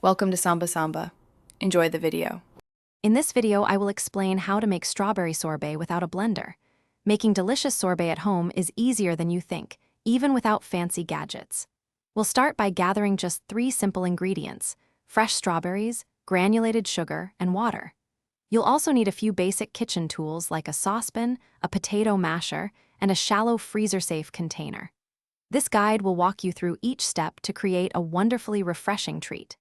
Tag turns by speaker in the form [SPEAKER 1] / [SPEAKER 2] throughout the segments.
[SPEAKER 1] Welcome to Samba Samba. Enjoy the video.
[SPEAKER 2] In this video, I will explain how to make strawberry sorbet without a blender. Making delicious sorbet at home is easier than you think, even without fancy gadgets. We'll start by gathering just 3 simple ingredients: fresh strawberries, granulated sugar, and water. You'll also need a few basic kitchen tools like a saucepan, a potato masher, and a shallow freezer-safe container. This guide will walk you through each step to create a wonderfully refreshing treat.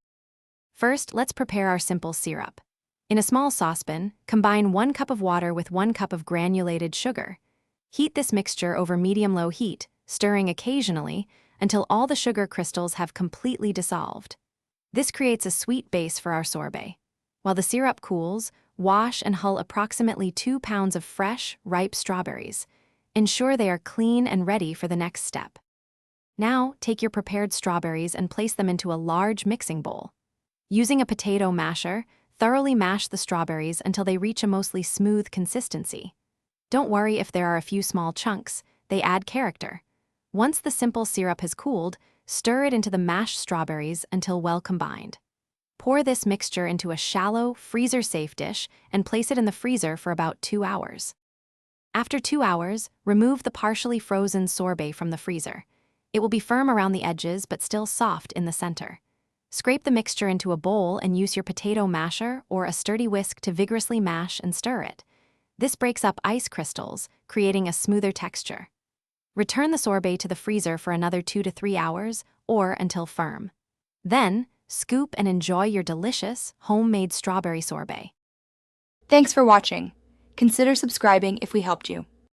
[SPEAKER 2] First, let's prepare our simple syrup. In a small saucepan, combine 1 cup of water with 1 cup of granulated sugar. Heat this mixture over medium-low heat, stirring occasionally until all the sugar crystals have completely dissolved. This creates a sweet base for our sorbet. While the syrup cools, wash and hull approximately 2 pounds of fresh, ripe strawberries. Ensure they are clean and ready for the next step. Now, take your prepared strawberries and place them into a large mixing bowl. Using a potato masher, thoroughly mash the strawberries until they reach a mostly smooth consistency. Don't worry if there are a few small chunks, they add character. Once the simple syrup has cooled, stir it into the mashed strawberries until well combined. Pour this mixture into a shallow, freezer-safe dish and place it in the freezer for about 2 hours. After 2 hours, remove the partially frozen sorbet from the freezer. It will be firm around the edges but still soft in the center. Scrape the mixture into a bowl and use your potato masher or a sturdy whisk to vigorously mash and stir it. This breaks up ice crystals, creating a smoother texture. Return the sorbet to the freezer for another 2 to 3 hours or until firm. Then, scoop and enjoy your delicious, homemade strawberry sorbet.
[SPEAKER 1] Thanks for watching. Consider subscribing if we helped you.